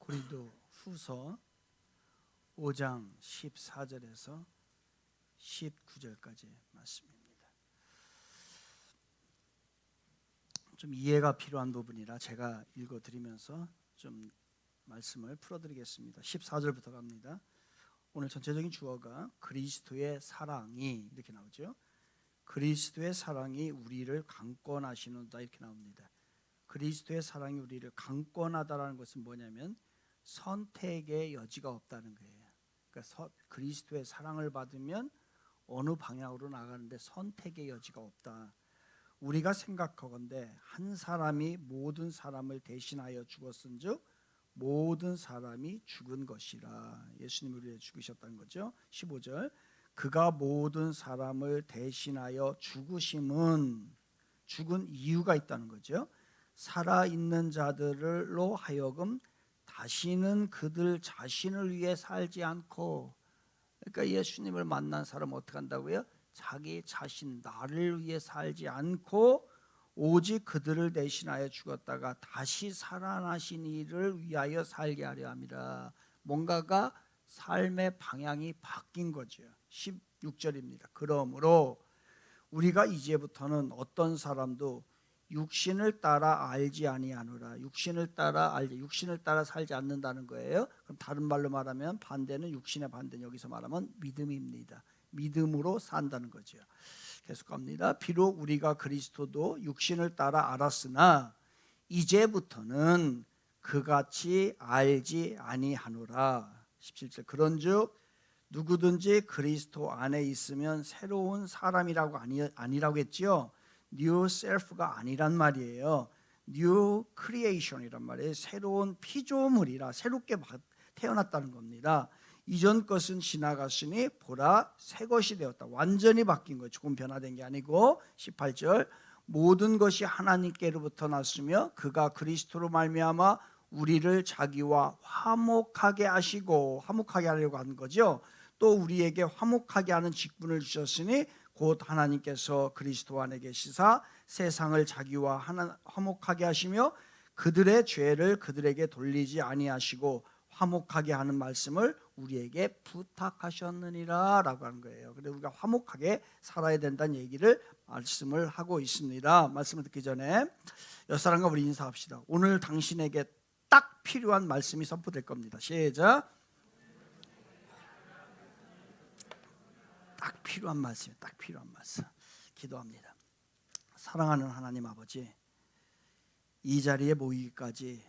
고린도 후서 5장 14절에서 19절까지 말씀입니다. 좀 이해가 필요한 부분이라 제가 읽어드리면서 좀 말씀을 풀어드리겠습니다. 14절부터 갑니다. 오늘 전체적인 주어가 그리스도의 사랑이 이렇게 나오죠. 그리스도의 사랑이 우리를 강권하시는다 이렇게 나옵니다. 그리스도의 사랑이 우리를 강권하다라는 것은 뭐냐면 선택의 여지가 없다는 거예요. 그러니까 그리스도의 사랑을 받으면 어느 방향으로 나가는데 선택의 여지가 없다. 우리가 생각하건대 한 사람이 모든 사람을 대신하여 죽었은즉 모든 사람이 죽은 것이라. 예수님이 우리를 죽으셨다는 거죠. 15절 그가 모든 사람을 대신하여 죽으심은 죽은 이유가 있다는 거죠. 살아있는 자들로 하여금 다시는 그들 자신을 위해 살지 않고, 그러니까 예수님을 만난 사람은 어떻게 한다고요? 자기 자신 나를 위해 살지 않고 오직 그들을 대신하여 죽었다가 다시 살아나신 이를 위하여 살게 하려 함이라. 뭔가가 삶의 방향이 바뀐 거죠. 16절입니다. 그러므로 우리가 이제부터는 어떤 사람도 육신을 따라 알지 아니하노라. 육신을 따라 살지 않는다는 거예요. 그럼 다른 말로 말하면 반대는, 육신의 반대는 여기서 말하면 믿음입니다. 믿음으로 산다는 거죠. 계속 갑니다. 비록 우리가 그리스도도 육신을 따라 알았으나 이제부터는 그같이 알지 아니하노라. 17절 그런즉 누구든지 그리스도 안에 있으면 새로운 사람이라고 아니라고 했지요. New self가 아니란 말이에요. New creation이란 말이에요. 새로운 피조물이라, 새롭게 태어났다는 겁니다. 이전 것은 지나갔으니 보라 새 것이 되었다. 완전히 바뀐 거예요. 조금 변화된 게 아니고. 18절 모든 것이 하나님께로부터 났으며 그가 그리스도로 말미암아 우리를 자기와 화목하게 하시고, 화목하게 하려고 하는 거죠. 또 우리에게 화목하게 하는 직분을 주셨으니 곧 하나님께서 그리스도 안에 계시사 세상을 자기와 화목하게 하시며 그들의 죄를 그들에게 돌리지 아니하시고 화목하게 하는 말씀을 우리에게 부탁하셨느니라 라고 하는 거예요. 그래서 우리가 화목하게 살아야 된다는 얘기를 말씀을 하고 있습니다. 말씀을 듣기 전에 옆사람과 우리 인사합시다. 오늘 당신에게 딱 필요한 말씀이 선포될 겁니다. 시작. 딱 필요한 말씀이에요. 딱 필요한 말씀. 기도합니다. 사랑하는 하나님 아버지, 이 자리에 모이기까지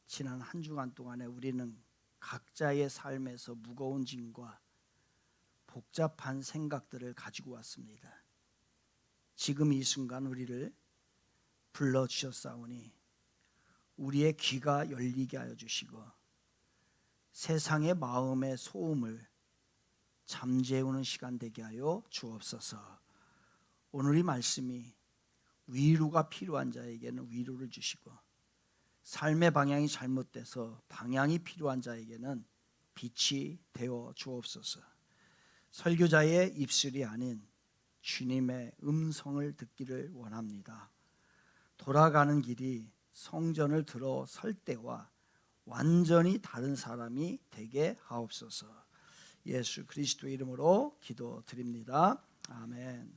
지난 한 주간 동안에 우리는 각자의 삶에서 무거운 짐과 복잡한 생각들을 가지고 왔습니다. 지금 이 순간 우리를 불러주셨사오니 우리의 귀가 열리게 하여 주시고 세상의 마음의 소음을 잠재우는 시간 되게 하여 주옵소서. 오늘 이 말씀이 위로가 필요한 자에게는 위로를 주시고 삶의 방향이 잘못돼서 방향이 필요한 자에게는 빛이 되어 주옵소서. 설교자의 입술이 아닌 주님의 음성을 듣기를 원합니다. 돌아가는 길이 성전을 들어설 때와 완전히 다른 사람이 되게 하옵소서. 예수 그리스도 이름으로 기도드립니다. 아멘.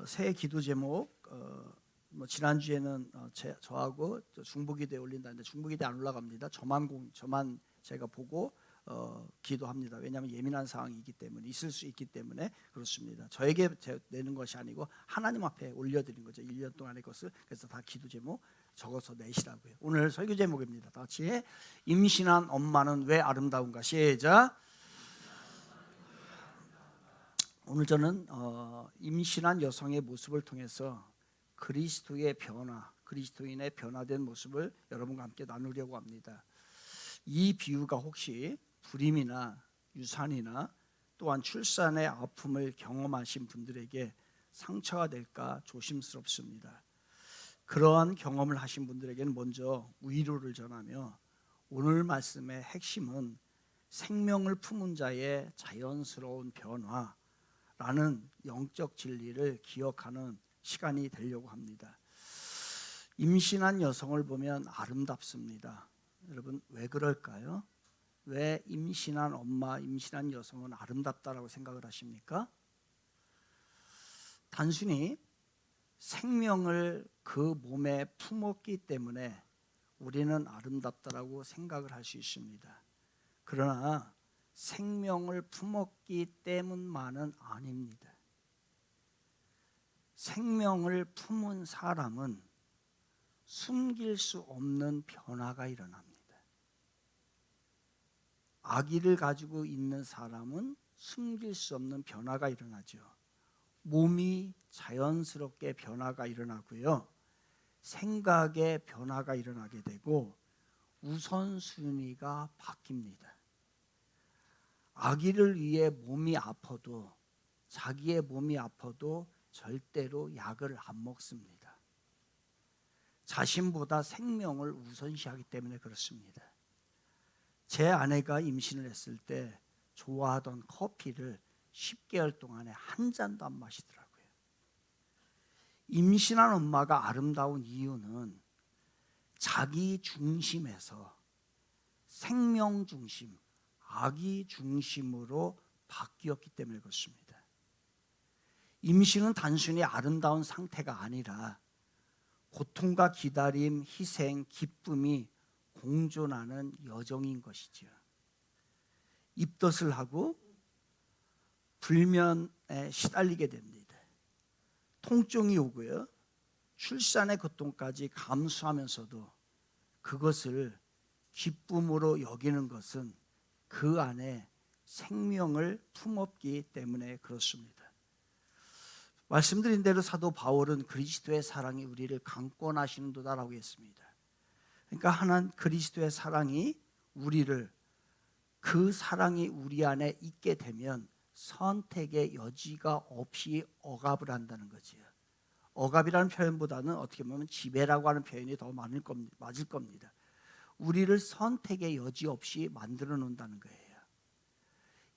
새 기도 제목, 지난주에는 저하고 중보기도에 올린다는데 중보기도에 안 올라갑니다. 저만 제가 보고 기도합니다. 왜냐하면 예민한 상황이 있을 수 있기 때문에 그렇습니다. 저에게 내는 것이 아니고 하나님 앞에 올려드린 거죠. 1년 동안의 것을. 그래서 다 기도 제목 적어서 내시라고요. 오늘 설교 제목입니다. 다 같이 임신한 엄마는 왜 아름다운가. 시작. 오늘 저는 임신한 여성의 모습을 통해서 그리스도의 변화, 그리스도인의 변화된 모습을 여러분과 함께 나누려고 합니다. 이 비유가 혹시 불임이나 유산이나 또한 출산의 아픔을 경험하신 분들에게 상처가 될까 조심스럽습니다. 그러한 경험을 하신 분들에게는 먼저 위로를 전하며 오늘 말씀의 핵심은 생명을 품은 자의 자연스러운 변화라는 영적 진리를 기억하는 시간이 되려고 합니다. 임신한 여성을 보면 아름답습니다. 여러분 왜 그럴까요? 왜 임신한 엄마, 임신한 여성은 아름답다라고 생각을 하십니까? 단순히 생명을 그 몸에 품었기 때문에 우리는 아름답다라고 생각을 할 수 있습니다. 그러나 생명을 품었기 때문만은 아닙니다. 생명을 품은 사람은 숨길 수 없는 변화가 일어납니다. 아기를 가지고 있는 사람은 숨길 수 없는 변화가 일어나죠. 몸이 자연스럽게 변화가 일어나고요. 생각의 변화가 일어나게 되고 우선순위가 바뀝니다. 아기를 위해 몸이 아파도, 자기의 몸이 아파도 절대로 약을 안 먹습니다. 자신보다 생명을 우선시하기 때문에 그렇습니다. 제 아내가 임신을 했을 때 좋아하던 커피를 10개월 동안에 한 잔도 안 마시더라고요. 임신한 엄마가 아름다운 이유는 자기 중심에서 생명 중심, 아기 중심으로 바뀌었기 때문에 그렇습니다. 임신은 단순히 아름다운 상태가 아니라 고통과 기다림, 희생, 기쁨이 공존하는 여정인 것이죠. 입덧을 하고 불면에 시달리게 됩니다. 통증이 오고요. 출산의 고통까지 감수하면서도 그것을 기쁨으로 여기는 것은 그 안에 생명을 품었기 때문에 그렇습니다. 말씀드린 대로 사도 바울은 그리스도의 사랑이 우리를 강권하시는도다라고 했습니다. 그러니까 하나님 그리스도의 사랑이 우리를, 그 사랑이 우리 안에 있게 되면 선택의 여지가 없이 억압을 한다는 거지요. 억압이라는 표현보다는 어떻게 보면 지배라고 하는 표현이 더 맞을 겁니다. 우리를 선택의 여지 없이 만들어 놓는다는 거예요.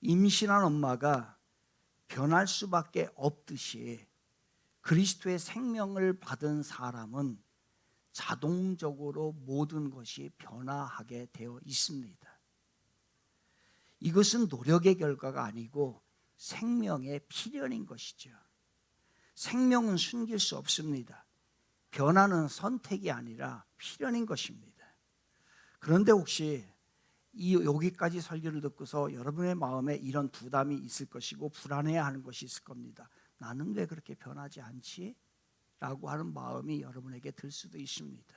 임신한 엄마가 변할 수밖에 없듯이 그리스도의 생명을 받은 사람은 자동적으로 모든 것이 변화하게 되어 있습니다. 이것은 노력의 결과가 아니고 생명의 필연인 것이죠. 생명은 숨길 수 없습니다. 변화는 선택이 아니라 필연인 것입니다. 그런데 혹시 여기까지 설교를 듣고서 여러분의 마음에 이런 부담이 있을 것이고 불안해하는 것이 있을 겁니다. 나는 왜 그렇게 변하지 않지? 라고 하는 마음이 여러분에게 들 수도 있습니다.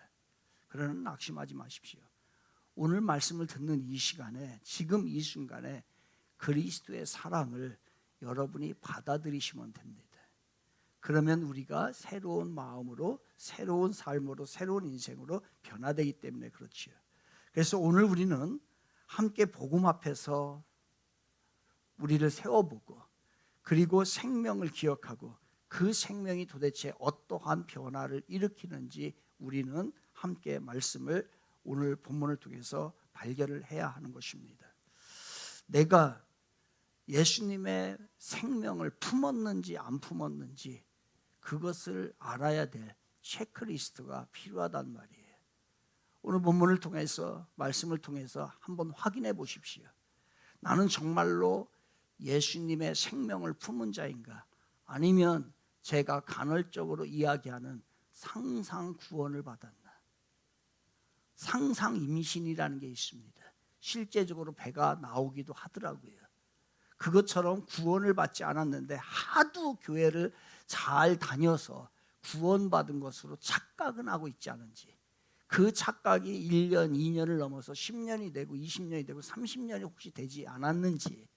그러나 낙심하지 마십시오. 오늘 말씀을 듣는 이 시간에, 지금 이 순간에 그리스도의 사랑을 여러분이 받아들이시면 됩니다. 그러면 우리가 새로운 마음으로, 새로운 삶으로, 새로운 인생으로 변화되기 때문에 그렇지요. 그래서 오늘 우리는 함께 복음 앞에서 우리를 세워보고, 그리고 생명을 기억하고 그 생명이 도대체 어떠한 변화를 일으키는지 우리는 함께 말씀을 오늘 본문을 통해서 발견을 해야 하는 것입니다. 내가 예수님의 생명을 품었는지 안 품었는지 그것을 알아야 될 체크리스트가 필요하단 말이에요. 오늘 본문을 통해서, 말씀을 통해서 한번 확인해 보십시오. 나는 정말로 예수님의 생명을 품은 자인가? 아니면 제가 간헐적으로 이야기하는 상상 구원을 받았나? 상상 임신이라는 게 있습니다. 실제적으로 배가 나오기도 하더라고요. 그것처럼 구원을 받지 않았는데 하도 교회를 잘 다녀서 구원받은 것으로 착각은 하고 있지 않은지, 그 착각이 1년, 2년을 넘어서 10년이 되고 20년이 되고 30년이 혹시 되지 않았는지,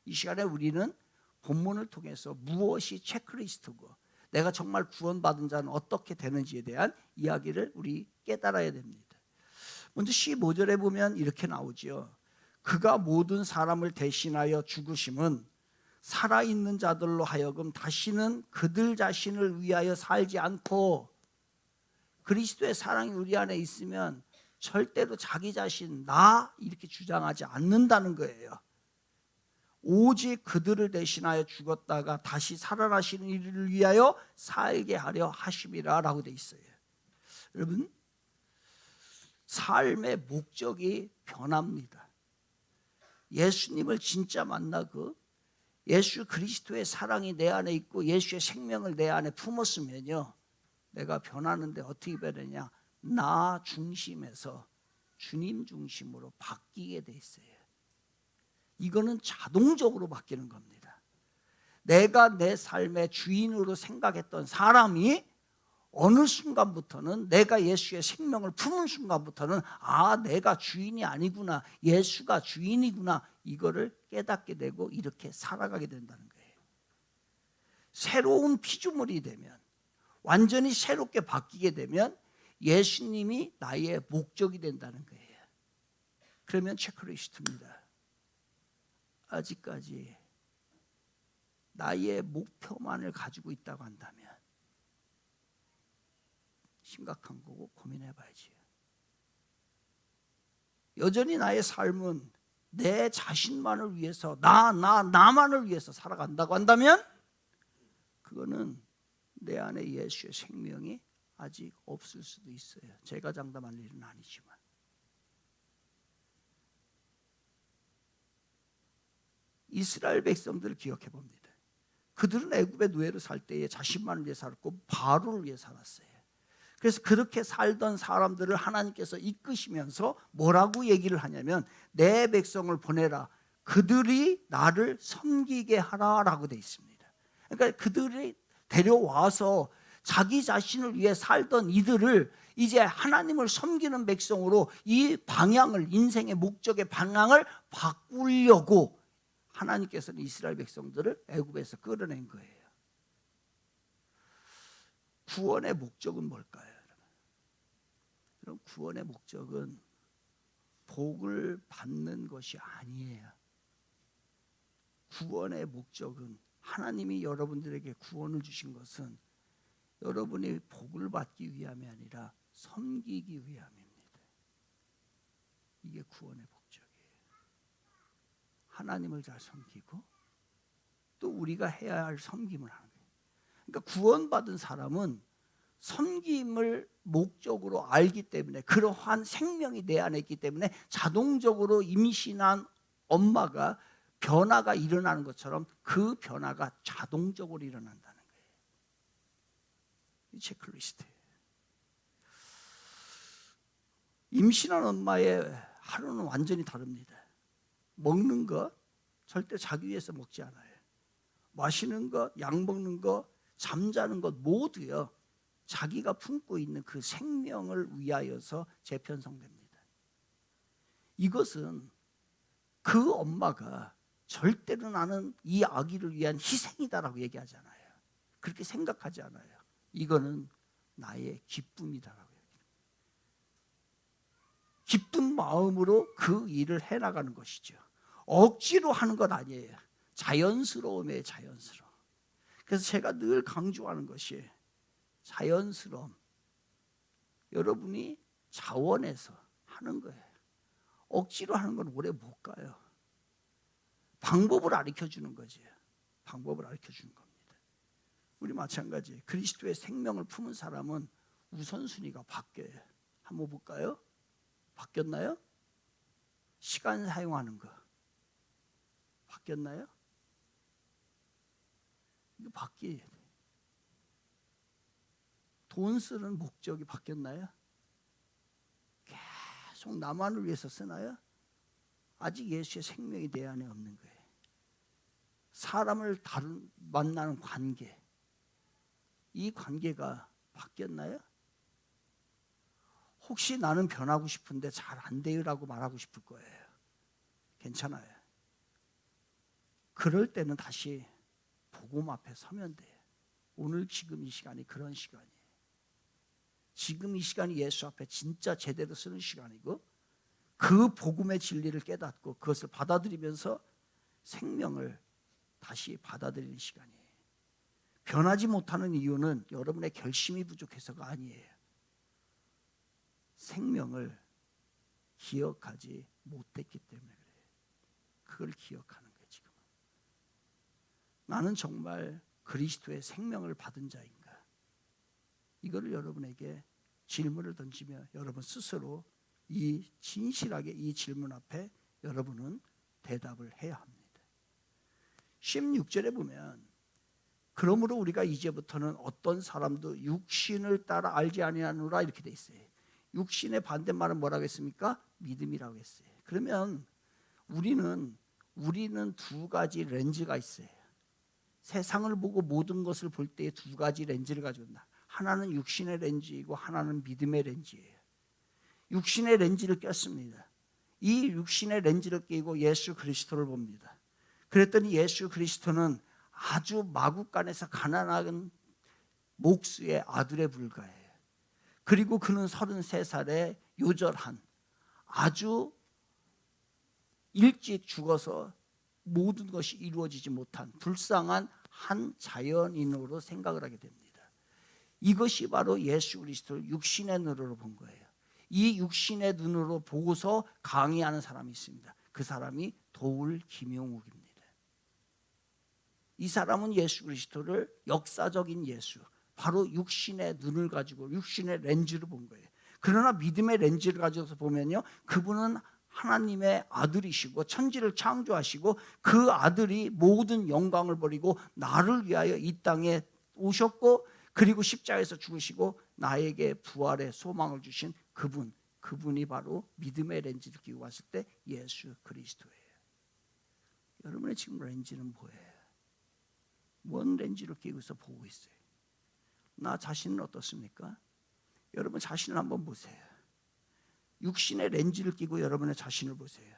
이 시간에 우리는 본문을 통해서 무엇이 체크리스트고 내가 정말 구원받은 자는 어떻게 되는지에 대한 이야기를 우리 깨달아야 됩니다. 먼저 15절에 보면 이렇게 나오죠. 그가 모든 사람을 대신하여 죽으심은 살아있는 자들로 하여금 다시는 그들 자신을 위하여 살지 않고, 그리스도의 사랑이 우리 안에 있으면 절대로 자기 자신, 나 이렇게 주장하지 않는다는 거예요. 오직 그들을 대신하여 죽었다가 다시 살아나시는 이를 위하여 살게 하려 하심이라 라고 돼 있어요. 여러분, 삶의 목적이 변합니다. 예수님을 진짜 만나고 예수 그리스도의 사랑이 내 안에 있고 예수의 생명을 내 안에 품었으면요, 내가 변하는데 어떻게 변하냐? 나 중심에서 주님 중심으로 바뀌게 돼 있어요. 이거는 자동적으로 바뀌는 겁니다. 내가 내 삶의 주인으로 생각했던 사람이 어느 순간부터는, 내가 예수의 생명을 품은 순간부터는 내가 주인이 아니구나, 예수가 주인이구나, 이거를 깨닫게 되고 이렇게 살아가게 된다는 거예요. 새로운 피조물이 되면, 완전히 새롭게 바뀌게 되면 예수님이 나의 목적이 된다는 거예요. 그러면 체크리스트입니다. 아직까지 나의 목표만을 가지고 있다고 한다면 심각한 거고 고민해 봐야지. 여전히 나의 삶은 내 자신만을 위해서, 나만을 위해서 살아간다고 한다면 그거는 내 안에 예수의 생명이 아직 없을 수도 있어요. 제가 장담할 일은 아니지만. 이스라엘 백성들을 기억해 봅니다. 그들은 애굽의 노예로 살 때에 자신만을 위해 살았고 바로를 위해 살았어요. 그래서 그렇게 살던 사람들을 하나님께서 이끄시면서 뭐라고 얘기를 하냐면, 내 백성을 보내라, 그들이 나를 섬기게 하라라고 되어 있습니다. 그러니까 그들이 데려와서 자기 자신을 위해 살던 이들을 이제 하나님을 섬기는 백성으로 이 방향을, 인생의 목적의 방향을 바꾸려고 하나님께서는 이스라엘 백성들을 애굽에서 끌어낸 거예요. 구원의 목적은 뭘까요? 그럼 구원의 목적은 복을 받는 것이 아니에요. 구원의 목적은, 하나님이 여러분들에게 구원을 주신 것은 여러분이 복을 받기 위함이 아니라 섬기기 위함입니다. 이게 구원의 목적이에요. 하나님을 잘 섬기고 또 우리가 해야 할 섬김을 하는 거예요. 그러니까 구원받은 사람은 섬김을 목적으로 알기 때문에, 그러한 생명이 내 안에 있기 때문에 자동적으로 임신한 엄마가 변화가 일어나는 것처럼 그 변화가 자동적으로 일어난다는 거예요. 이 체크리스트예요. 임신한 엄마의 하루는 완전히 다릅니다. 먹는 것 절대 자기 위해서 먹지 않아요. 마시는 것, 약 먹는 것, 잠자는 것 모두요, 자기가 품고 있는 그 생명을 위하여서 재편성됩니다. 이것은 그 엄마가 절대로 나는 이 아기를 위한 희생이다라고 얘기하지 않아요. 그렇게 생각하지 않아요. 이거는 나의 기쁨이다라고 얘기해요. 기쁜 마음으로 그 일을 해나가는 것이죠. 억지로 하는 것 아니에요. 자연스러움에 자연스러움. 그래서 제가 늘 강조하는 것이 자연스러움. 여러분이 자원해서 하는 거예요. 억지로 하는 건 오래 못 가요. 방법을 가르쳐주는 거지. 방법을 가르쳐주는 겁니다. 우리 마찬가지, 그리스도의 생명을 품은 사람은 우선순위가 바뀌어요. 한번 볼까요? 바뀌었나요? 시간 사용하는 거 바뀌었나요? 이거 바뀌어야 돼. 돈 쓰는 목적이 바뀌었나요? 계속 나만을 위해서 쓰나요? 아직 예수의 생명이 내 안에 없는 거예요. 사람을 만나는 관계, 이 관계가 바뀌었나요? 혹시 나는 변하고 싶은데 잘 안 돼요라고 말하고 싶을 거예요. 괜찮아요. 그럴 때는 다시 복음 앞에 서면 돼요. 오늘 지금 이 시간이 그런 시간이에요. 지금 이 시간이 예수 앞에 진짜 제대로 쓰는 시간이고, 그 복음의 진리를 깨닫고 그것을 받아들이면서 생명을 다시 받아들이는 시간이에요. 변하지 못하는 이유는 여러분의 결심이 부족해서가 아니에요. 생명을 기억하지 못했기 때문에 그래요. 그걸 기억하는 거예요. 지금 나는 정말 그리스도의 생명을 받은 자인가? 이거를 여러분에게 질문을 던지며 여러분 스스로 이 진실하게 이 질문 앞에 여러분은 대답을 해야 합니다. 16절에 보면 그러므로 우리가 이제부터는 어떤 사람도 육신을 따라 알지 아니하노라 이렇게 돼 있어요. 육신의 반대말은 뭐라고 했습니까? 믿음이라고 했어요. 그러면 우리는 두 가지 렌즈가 있어요. 세상을 보고 모든 것을 볼 때 두 가지 렌즈를 가지고 있다. 하나는 육신의 렌즈이고 하나는 믿음의 렌즈예요. 육신의 렌즈를 꼈습니다. 이 육신의 렌즈를 끼고 예수 그리스도를 봅니다. 그랬더니 예수 그리스도는 아주 마구간에서 가난한 목수의 아들에 불과해요. 그리고 그는 33살에 요절한 아주 일찍 죽어서 모든 것이 이루어지지 못한 불쌍한 한 자연인으로 생각을 하게 됩니다. 이것이 바로 예수 그리스도를 육신의 눈으로 본 거예요. 이 육신의 눈으로 보고서 강의하는 사람이 있습니다. 그 사람이 도울 김용욱입니다. 이 사람은 예수 그리스도를 역사적인 예수, 바로 육신의 눈을 가지고 육신의 렌즈를 본 거예요. 그러나 믿음의 렌즈를 가져서 보면요, 그분은 하나님의 아들이시고 천지를 창조하시고 그 아들이 모든 영광을 버리고 나를 위하여 이 땅에 오셨고 그리고 십자가에서 죽으시고 나에게 부활의 소망을 주신 그분이 바로 믿음의 렌즈를 끼고 왔을 때 예수 그리스도예요. 여러분의 지금 렌즈는 뭐예요? 뭔 렌즈를 끼고서 보고 있어요? 나 자신은 어떻습니까? 여러분 자신을 한번 보세요. 육신의 렌즈를 끼고 여러분의 자신을 보세요.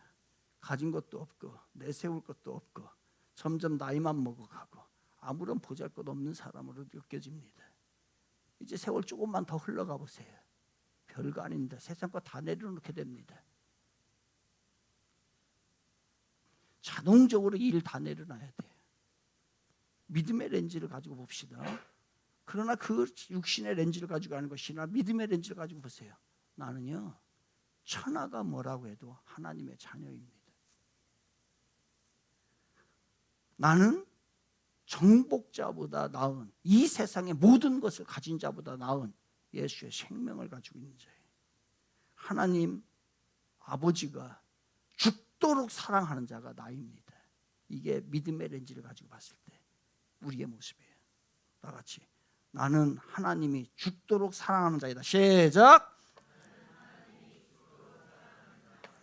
가진 것도 없고 내세울 것도 없고 점점 나이만 먹어가고 아무런 보잘것없는 사람으로 느껴집니다. 이제 세월 조금만 더 흘러가 보세요. 별거 아닙니다. 세상 거 다 내려놓게 됩니다. 자동적으로 일 다 내려놔야 돼요. 믿음의 렌즈를 가지고 봅시다. 그러나 그 육신의 렌즈를 가지고 하는 것이나 믿음의 렌즈를 가지고 보세요. 나는요, 천하가 뭐라고 해도 하나님의 자녀입니다. 나는 정복자보다 나은, 이 세상의 모든 것을 가진 자보다 나은 예수의 생명을 가지고 있는 자예요. 하나님 아버지가 죽도록 사랑하는 자가 나입니다. 이게 믿음의 렌즈를 가지고 봤을 때 우리의 모습이에요. 다 같이 나는 하나님이 죽도록 사랑하는 자이다. 시작.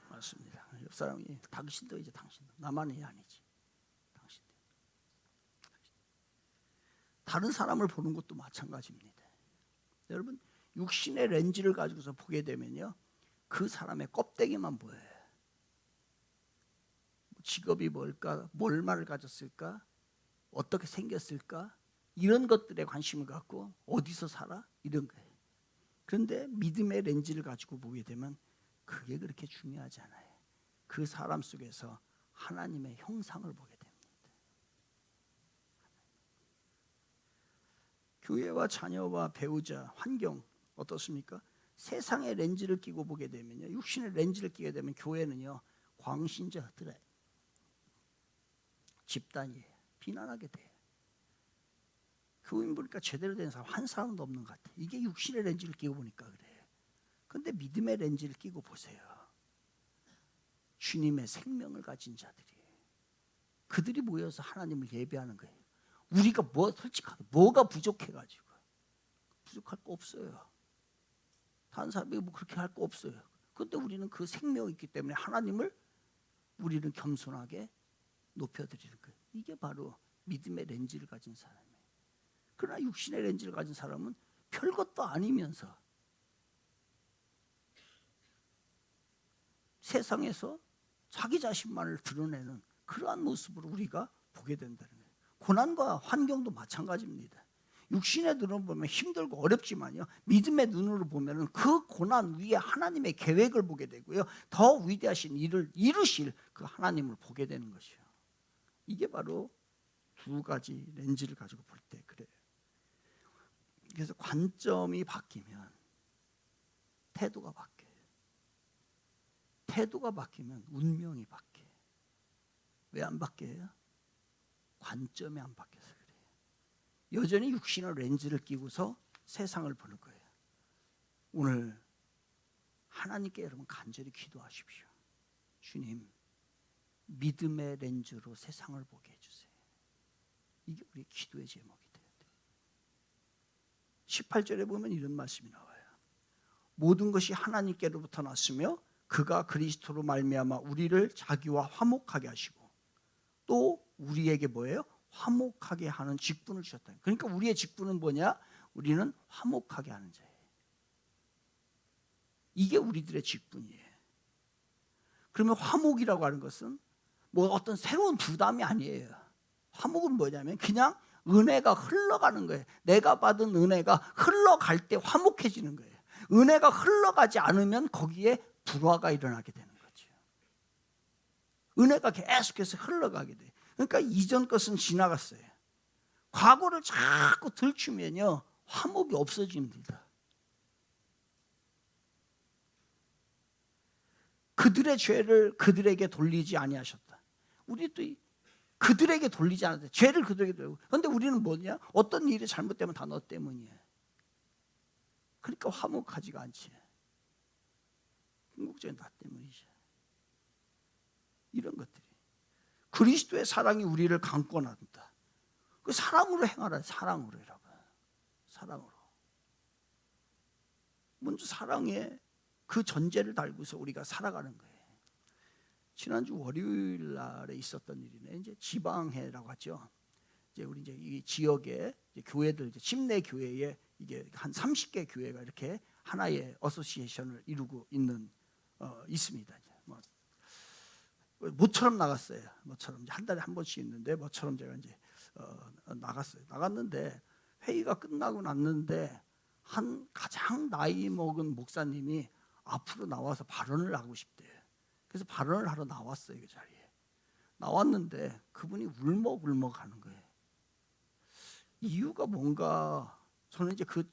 맞습니다. 옆 사람이 당신도 이제 당신도 나만이 아니지. 당신도. 다른 사람을 보는 것도 마찬가지입니다. 여러분 육신의 렌즈를 가지고서 보게 되면요, 그 사람의 껍데기만 보여요. 직업이 뭘까? 뭘 말을 가졌을까? 어떻게 생겼을까? 이런 것들에 관심을 갖고 어디서 살아? 이런 거예요. 그런데 믿음의 렌즈를 가지고 보게 되면 그게 그렇게 중요하지 않아요. 그 사람 속에서 하나님의 형상을 보게 됩니다. 교회와 자녀와 배우자, 환경 어떻습니까? 세상의 렌즈를 끼고 보게 되면요, 육신의 렌즈를 끼게 되면 교회는요, 광신자들의 집단이에요. 비난하게 돼요. 교인 보니까 제대로 된 사람 한 사람도 없는 것 같아요. 이게 육신의 렌즈를 끼고 보니까 그래요. 그런데 믿음의 렌즈를 끼고 보세요. 주님의 생명을 가진 자들이에요. 그들이 모여서 하나님을 예배하는 거예요. 우리가 솔직하게 뭐가 부족해가지고 부족할 거 없어요. 다른 사람이 그렇게 할 거 없어요. 그런데 우리는 그 생명이 있기 때문에 하나님을 우리는 겸손하게 높여드리는 거예요. 이게 바로 믿음의 렌즈를 가진 사람이에요. 그러나 육신의 렌즈를 가진 사람은 별것도 아니면서 세상에서 자기 자신만을 드러내는 그러한 모습으로 우리가 보게 된다는 거예요. 고난과 환경도 마찬가지입니다. 육신의 눈으로 보면 힘들고 어렵지만요, 믿음의 눈으로 보면 그 고난 위에 하나님의 계획을 보게 되고요, 더 위대하신 일을 이루실 그 하나님을 보게 되는 것이요. 이게 바로 두 가지 렌즈를 가지고 볼 때 그래요. 그래서 관점이 바뀌면 태도가 바뀌어요. 태도가 바뀌면 운명이 바뀌어요. 왜 안 바뀌어요? 관점이 안 바뀌어서 그래요. 여전히 육신의 렌즈를 끼고서 세상을 보는 거예요. 오늘 하나님께 여러분 간절히 기도하십시오. 주님, 믿음의 렌즈로 세상을 보게 해주세요. 이게 우리 기도의 제목이 돼야 돼요. 18절에 보면 이런 말씀이 나와요. 모든 것이 하나님께로부터 났으며 그가 그리스도로 말미암아 우리를 자기와 화목하게 하시고 또 우리에게 뭐예요? 화목하게 하는 직분을 주셨다. 그러니까 우리의 직분은 뭐냐? 우리는 화목하게 하는 자예요. 이게 우리들의 직분이에요. 그러면 화목이라고 하는 것은 뭐 어떤 새로운 부담이 아니에요. 화목은 뭐냐면 그냥 은혜가 흘러가는 거예요. 내가 받은 은혜가 흘러갈 때 화목해지는 거예요. 은혜가 흘러가지 않으면 거기에 불화가 일어나게 되는 거죠. 은혜가 계속해서 흘러가게 돼요. 그러니까 이전 것은 지나갔어요. 과거를 자꾸 들추면요 화목이 없어집니다. 그들의 죄를 그들에게 돌리지 아니하셨다. 우리도 그들에게 돌리지 않았다. 죄를 그들에게 돌리고. 그런데 우리는 뭐냐? 어떤 일이 잘못되면 다 너 때문이야. 그러니까 화목하지가 않지. 궁극적인 나 때문이지. 이런 것들이 그리스도의 사랑이 우리를 강권한다. 그 사랑으로 행하라. 사랑으로 여러분. 사랑으로. 먼저 사랑에 그 전제를 달고서 우리가 살아가는 거예요. 지난주 월요일 날에 있었던 일이네. 이제 지방회라고 하죠. 이제 우리 이제 이 지역의 이제 교회들, 이제 침례 교회에 이게 한 30개 교회가 이렇게 하나의 어소시에이션을 이루고 있습니다. 이제 뭐 모처럼 나갔어요. 모처럼 한 달에 한 번씩 있는데 모처럼 제가 이제 나갔어요. 나갔는데 회의가 끝나고 났는데 한 가장 나이 먹은 목사님이 앞으로 나와서 발언을 하고 싶대요. 그래서 발언을 하러 나왔어요. 그 자리에 나왔는데 그분이 울먹울먹 하는 거예요. 이유가 뭔가 저는 이제 그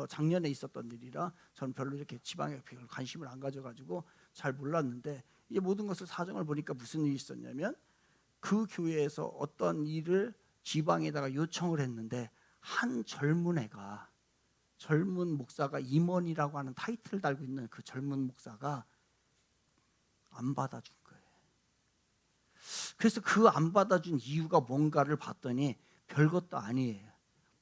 작년에 있었던 일이라 저는 별로 이렇게 지방에 관심을 안 가져가지고 잘 몰랐는데 이제 모든 것을 사정을 보니까 무슨 일이 있었냐면 그 교회에서 어떤 일을 지방에다가 요청을 했는데 한 젊은 목사가 임원이라고 하는 타이틀을 달고 있는 그 젊은 목사가 안 받아준 거예요. 그래서 그 안 받아준 이유가 뭔가를 봤더니 별것도 아니에요.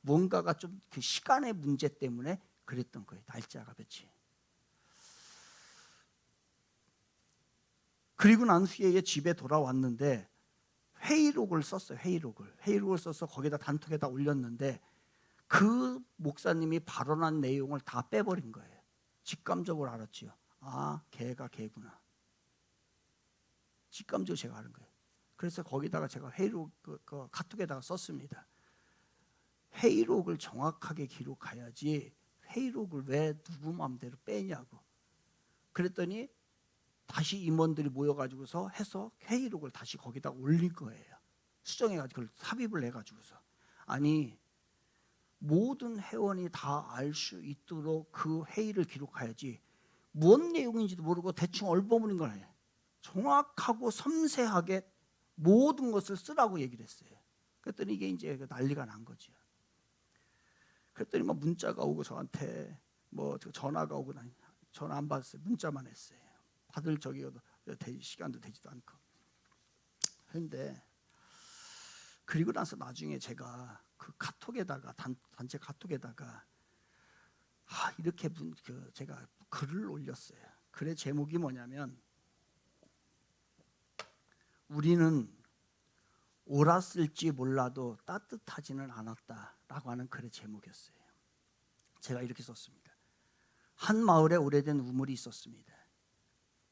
뭔가가 좀 그 시간의 문제 때문에 그랬던 거예요. 날짜가 며칠. 그리고 난 후에 집에 돌아왔는데 회의록을 썼어요. 회의록을 써서 거기다 단톡에다 올렸는데 그 목사님이 발언한 내용을 다 빼버린 거예요. 직감적으로 알았지요. 아, 걔가 걔구나. 직감적으로 제가 아는 거예요. 그래서 거기다가 제가 회의록 그 카톡에다가 썼습니다. 회의록을 정확하게 기록해야지 회의록을 왜 누구 마음대로 빼냐고. 그랬더니 다시 임원들이 모여가지고서 해서 회의록을 다시 거기다 올린 거예요. 수정해가지고 그걸 삽입을 해가지고서. 아니 모든 회원이 다 알 수 있도록 그 회의를 기록해야지 뭔 내용인지도 모르고 대충 얼버무린 걸 해요. 정확하고 섬세하게 모든 것을 쓰라고 얘기를 했어요. 그랬더니 이게 이제 난리가 난 거죠. 그랬더니 뭐 문자가 오고 저한테 뭐 전화가 오고 전화 안 받았어요. 문자만 했어요. 받을 시간도 되지도 않고. 그런데 그리고 나서 나중에 제가 그 카톡에다가 단체 카톡에다가 이렇게 제가 글을 올렸어요. 글의 제목이 뭐냐면 우리는 옳았을지 몰라도 따뜻하지는 않았다라고 하는 글의 제목이었어요. 제가 이렇게 썼습니다. 한 마을에 오래된 우물이 있었습니다.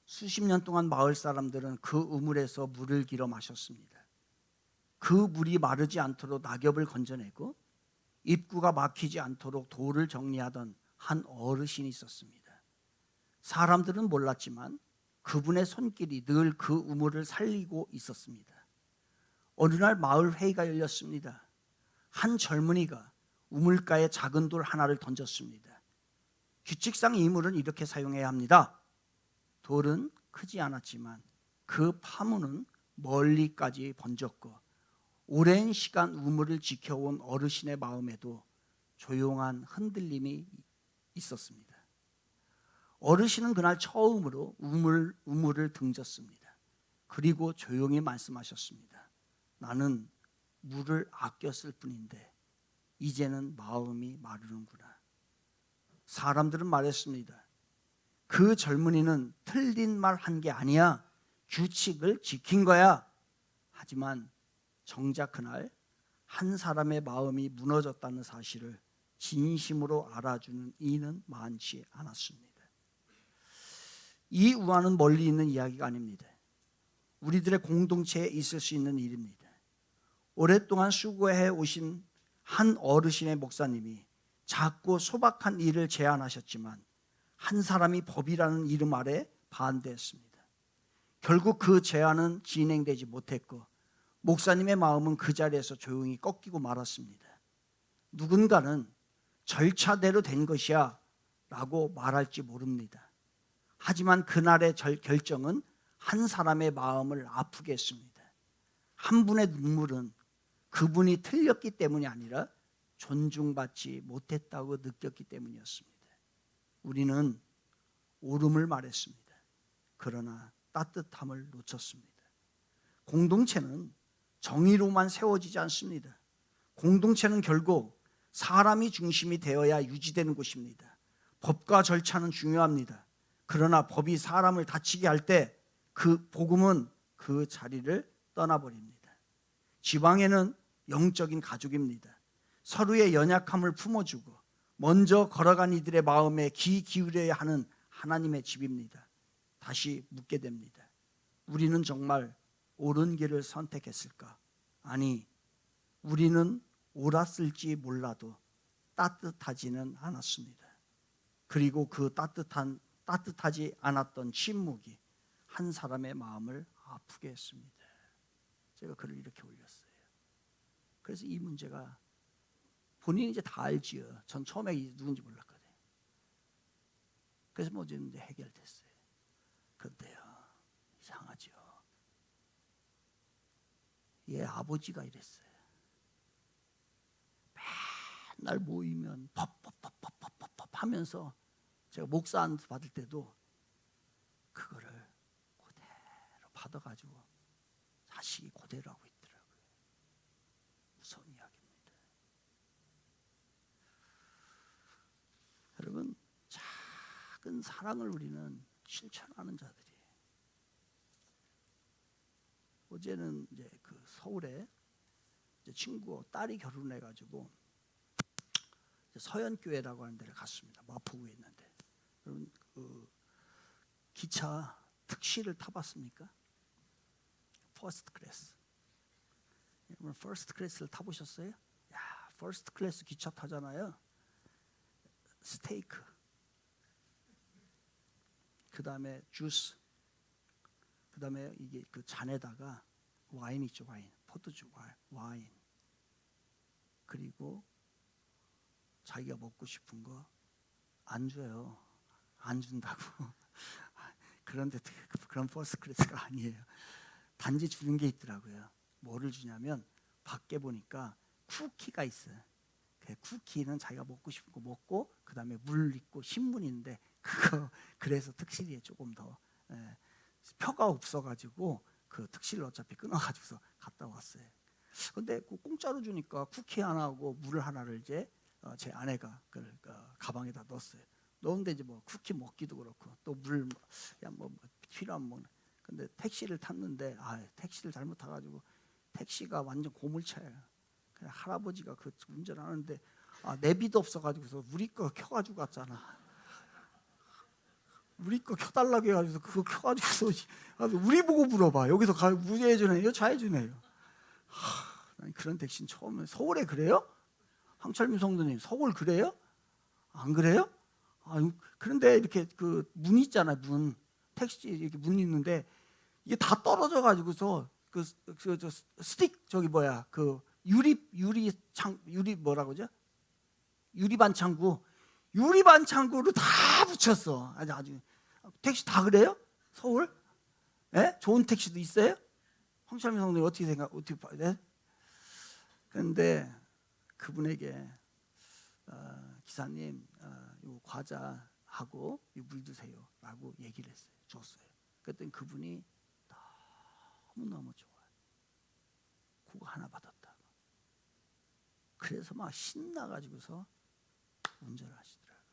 수십 년 동안 마을 사람들은 그 우물에서 물을 길어 마셨습니다. 그 물이 마르지 않도록 낙엽을 건져내고 입구가 막히지 않도록 돌을 정리하던 한 어르신이 있었습니다. 사람들은 몰랐지만 그분의 손길이 늘 그 우물을 살리고 있었습니다. 어느 날 마을 회의가 열렸습니다. 한 젊은이가 우물가에 작은 돌 하나를 던졌습니다. 규칙상 이 물은 이렇게 사용해야 합니다. 돌은 크지 않았지만 그 파문은 멀리까지 번졌고 오랜 시간 우물을 지켜온 어르신의 마음에도 조용한 흔들림이 있었습니다. 어르신은 그날 처음으로 우물을 등졌습니다. 그리고 조용히 말씀하셨습니다. 나는 물을 아껴 쓸 뿐인데 이제는 마음이 마르는구나. 사람들은 말했습니다. 그 젊은이는 틀린 말 한 게 아니야. 규칙을 지킨 거야. 하지만 정작 그날 한 사람의 마음이 무너졌다는 사실을 진심으로 알아주는 이는 많지 않았습니다. 이 우화는 멀리 있는 이야기가 아닙니다. 우리들의 공동체에 있을 수 있는 일입니다. 오랫동안 수고해 오신 한 어르신의 목사님이 작고 소박한 일을 제안하셨지만 한 사람이 법이라는 이름 아래 반대했습니다. 결국 그 제안은 진행되지 못했고 목사님의 마음은 그 자리에서 조용히 꺾이고 말았습니다. 누군가는 절차대로 된 것이야 라고 말할지 모릅니다. 하지만 그날의 결정은 한 사람의 마음을 아프게 했습니다. 한 분의 눈물은 그분이 틀렸기 때문이 아니라 존중받지 못했다고 느꼈기 때문이었습니다. 우리는 옳음을 말했습니다. 그러나 따뜻함을 놓쳤습니다. 공동체는 정의로만 세워지지 않습니다. 공동체는 결국 사람이 중심이 되어야 유지되는 곳입니다. 법과 절차는 중요합니다. 그러나 법이 사람을 다치게 할 때 그 복음은 그 자리를 떠나버립니다. 지방에는 영적인 가족입니다. 서로의 연약함을 품어주고 먼저 걸어간 이들의 마음에 귀 기울여야 하는 하나님의 집입니다. 다시 묻게 됩니다. 우리는 정말 옳은 길을 선택했을까? 아니, 우리는 옳았을지 몰라도 따뜻하지는 않았습니다. 그리고 그 따뜻하지 않았던 침묵이 한 사람의 마음을 아프게 했습니다. 제가 글을 이렇게 올렸어요. 그래서 이 문제가 본인이 이제 다 알지요. 전 처음에 누군지 몰랐거든요. 그래서 뭐 이제 해결됐어요. 그런데요, 이상하죠. 얘 아버지가 이랬어요. 맨날 모이면 법 하면서 제가 목사 안 받을 때도 그거를 그대로 받아가지고 자식이 그대로 하고 있더라고요. 무서운 이야기입니다. 여러분, 작은 사랑을 우리는 실천하는 자들이에요. 어제는 이제 그 서울에 이제 친구 딸이 결혼해가지고 서현교회라고 하는 데를 갔습니다. 마포구에 있는데. 여러분 그 기차 특시를 타봤습니까? 퍼스트 클래스. 여러분 퍼스트 클래스를 타보셨어요? 야, 퍼스트 클래스 기차 타잖아요. 스테이크, 그 다음에 주스, 그 다음에 이게 그 잔에다가 와인 있죠, 와인, 포도주, 와인, 그리고 자기가 먹고 싶은 거 안 줘요. 안 준다고. 그런데 그런 퍼스트 클래스가 아니에요. 단지 주는 게 있더라고요. 뭐를 주냐면 밖에 보니까 쿠키가 있어요. 그 쿠키는 자기가 먹고 싶은 거 먹고 그 다음에 물 있고 신문 있는데 그거 그래서 특실이에 조금 더 표가 없어가지고 그 특실을 어차피 끊어가지고서 갔다 왔어요. 근데 그 공짜로 주니까 쿠키 하나하고 물 하나를 이제 제 아내가 그 가방에다 넣었어요. 넣은데 이제 뭐 쿠키 먹기도 그렇고 또 물 그냥 뭐 필요한 뭐. 근데 택시를 탔는데 택시를 잘못 타가지고 택시가 완전 고물차예요. 그냥 할아버지가 그 운전하는데 내비도 없어가지고서 우리 거 켜가지고 갔잖아. 우리 거 켜달라고 해가지고 그거 켜가지고서 우리 보고 물어봐. 여기서 우회전해요, 좌회전해요. 난 그런 택시는 처음에. 서울에 그래요? 황철민 성도님, 서울 그래요? 안 그래요? 그런데 이렇게 그 문 있잖아요, 문. 택시 이렇게 문 있는데 이게 다 떨어져 가지고서 그 스틱 그 유리 뭐라고 그러죠? 유리 반창고로 다 붙였어. 아주 택시 다 그래요? 서울? 예? 좋은 택시도 있어요? 황철민 성도님 어떻게 봐야 돼? 그런데 그분에게 기사님, 이 과자 하고 물 드세요 라고 얘기를 했어요. 줬어요. 그랬더니 그분이 너무너무 좋아요. 그거 하나 받았다고. 그래서 막 신나가지고서 운전을 하시더라고요.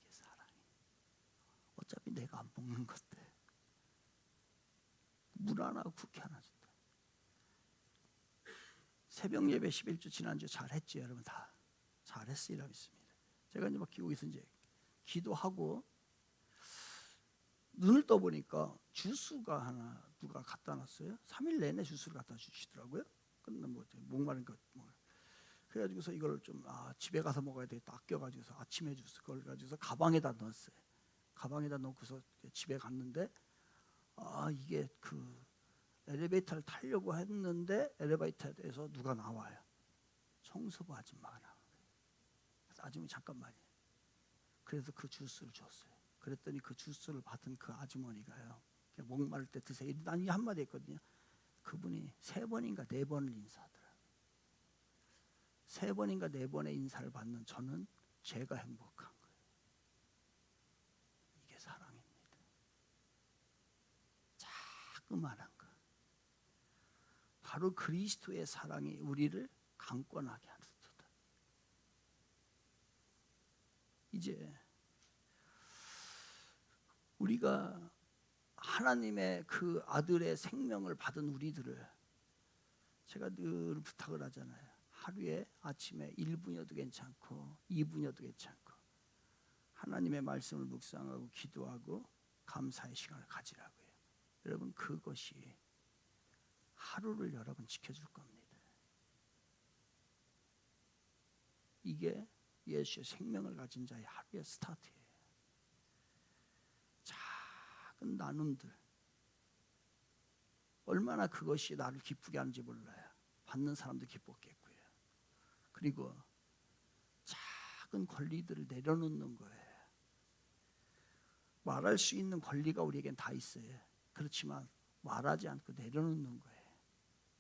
이게 사랑이에요. 어차피 내가 안 먹는 것들 물 하나 국회 하나 준다. 새벽 예배 11주 지난주 잘했지 여러분? 다 잘했으리라 믿습니다. 제가 이제 막 여기서 이제 기도하고 눈을 떠보니까 주스가 하나 누가 갖다 놨어요. 3일 내내 주스를 갖다 주시더라고요. 근데 뭐 목마른 것 뭐. 그래가지고서 이걸 좀 집에 가서 먹어야 되겠다 아껴가지고서 아침에 주스 그걸 가지고서 가방에다 넣었어요. 가방에다 넣고서 집에 갔는데 이게 그 엘리베이터를 타려고 했는데 엘리베이터에서 누가 나와요. 청소부 아줌마가 나와요. 그래서 아줌마 잠깐만요. 그래서 그 주스를 줬어요. 그랬더니 그 주스를 받은 그 아주머니가요. 목마를 때 드세요. 난 이 한마디 했거든요. 그분이 3번인가 4번을 인사하더라고요. 3번인가 4번의 인사를 받는 저는 제가 행복한 거예요. 이게 사랑입니다. 자그마한 거. 바로 그리스도의 사랑이 우리를 강권하게 하는 듯. 이제 우리가 하나님의 그 아들의 생명을 받은 우리들을 제가 늘 부탁을 하잖아요. 하루에 아침에 1분여도 괜찮고 2분여도 괜찮고 하나님의 말씀을 묵상하고 기도하고 감사의 시간을 가지라고요. 여러분 그것이 하루를 여러분 지켜줄 겁니다. 이게 예수의 생명을 가진 자의 하루의 스타트예요. 작은 나눔들 얼마나 그것이 나를 기쁘게 하는지 몰라요. 받는 사람도 기뻤겠고요. 그리고 작은 권리들을 내려놓는 거예요. 말할 수 있는 권리가 우리에겐 다 있어요. 그렇지만 말하지 않고 내려놓는 거예요.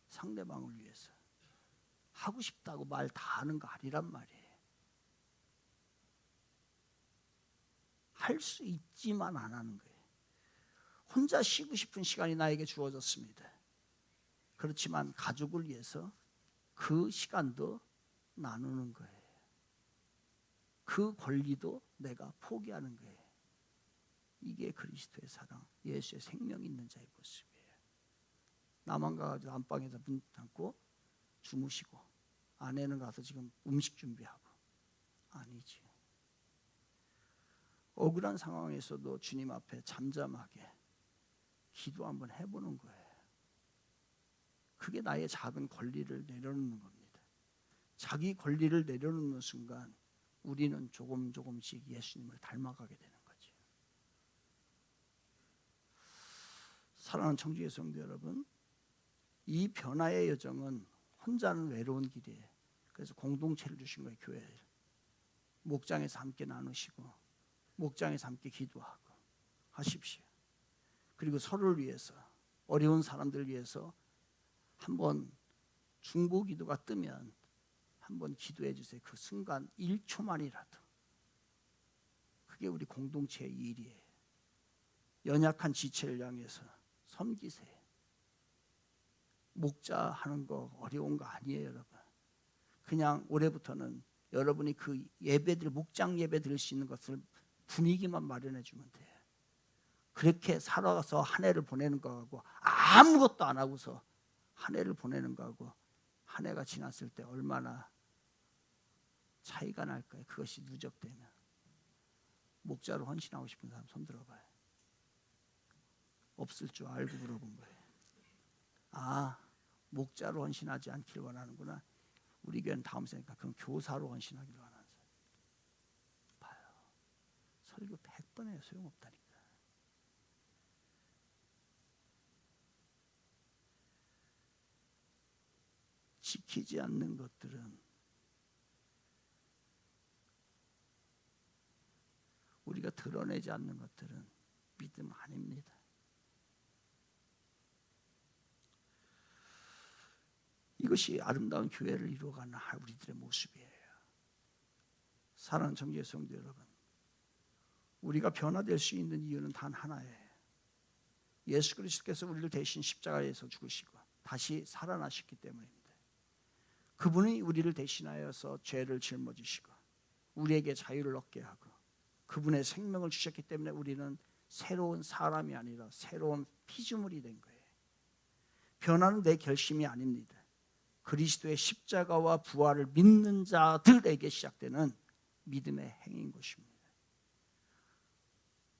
상대방을 위해서. 하고 싶다고 말 다 하는 거 아니란 말이에요. 할 수 있지만 안 하는 거예요. 혼자 쉬고 싶은 시간이 나에게 주어졌습니다. 그렇지만 가족을 위해서 그 시간도 나누는 거예요. 그 권리도 내가 포기하는 거예요. 이게 그리스도의 사랑, 예수의 생명 있는 자의 모습이에요. 나만 가가지고 안방에서 문 닫고 주무시고 아내는 가서 지금 음식 준비하고 아니지. 억울한 상황에서도 주님 앞에 잠잠하게 기도 한번 해보는 거예요. 그게 나의 작은 권리를 내려놓는 겁니다. 자기 권리를 내려놓는 순간 우리는 조금씩 예수님을 닮아가게 되는 거죠. 사랑하는 청주의 성도 여러분, 이 변화의 여정은 혼자는 외로운 길이에요. 그래서 공동체를 주신 거예요. 교회를. 목장에서 함께 나누시고 목장에서 함께 기도하고 하십시오. 그리고 서로를 위해서 어려운 사람들을 위해서 한번 중보 기도가 뜨면 한번 기도해 주세요. 그 순간 1초만이라도. 그게 우리 공동체의 일이에요. 연약한 지체를 향해서 섬기세요. 목자 하는 거 어려운 거 아니에요, 여러분. 그냥 올해부터는 여러분이 그 예배들, 목장 예배 드릴 수 있는 것을 분위기만 마련해 주면 돼요. 그렇게 살아가서 한 해를 보내는 거하고 아무것도 안 하고서 한 해를 보내는 거하고 한 해가 지났을 때 얼마나 차이가 날까요? 그것이 누적되면. 목자로 헌신하고 싶은 사람 손 들어봐요. 없을 줄 알고 물어본 거예요. 목자로 헌신하지 않길 원하는구나. 우리 교회는 다음 생각 그럼 교사로 헌신하기를 원하는 사람. 봐요. 설교 100번 해요. 소용없다니까. 지키지 않는 것들은 우리가 드러내지 않는 것들은 믿음 아닙니다. 이것이 아름다운 교회를 이루어가는 우리들의 모습이에요. 사랑하는 청지의 성도 여러분, 우리가 변화될 수 있는 이유는 단 하나예요. 예수 그리스도께서 우리를 대신 십자가에서 죽으시고 다시 살아나셨기 때문입니다. 그분이 우리를 대신하여서 죄를 짊어지시고 우리에게 자유를 얻게 하고 그분의 생명을 주셨기 때문에 우리는 새로운 사람이 아니라 새로운 피조물이 된 거예요. 변화는 내 결심이 아닙니다. 그리스도의 십자가와 부활을 믿는 자들에게 시작되는 믿음의 행위인 것입니다.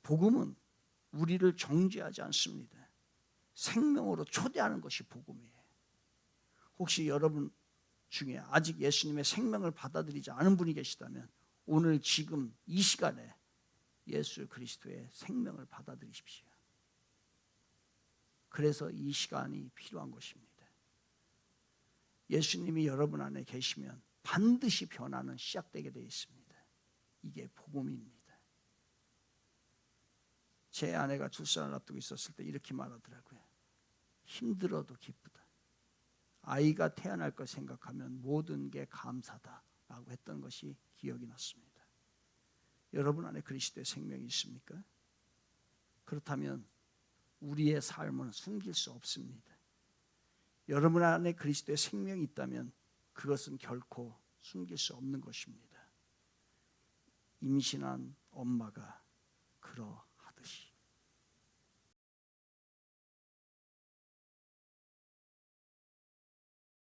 복음은 우리를 정죄하지 않습니다. 생명으로 초대하는 것이 복음이에요. 혹시 여러분 중에 아직 예수님의 생명을 받아들이지 않은 분이 계시다면 오늘 지금 이 시간에 예수 그리스도의 생명을 받아들이십시오. 그래서 이 시간이 필요한 것입니다. 예수님이 여러분 안에 계시면 반드시 변화는 시작되게 되어 있습니다. 이게 복음입니다. 제 아내가 출산을 앞두고 있었을 때 이렇게 말하더라고요. 힘들어도 기쁘다. 아이가 태어날 걸 생각하면 모든 게 감사다라고 했던 것이 기억이 났습니다. 여러분 안에 그리스도의 생명이 있습니까? 그렇다면 우리의 삶은 숨길 수 없습니다. 여러분 안에 그리스도의 생명이 있다면 그것은 결코 숨길 수 없는 것입니다. 임신한 엄마가 그러합니다.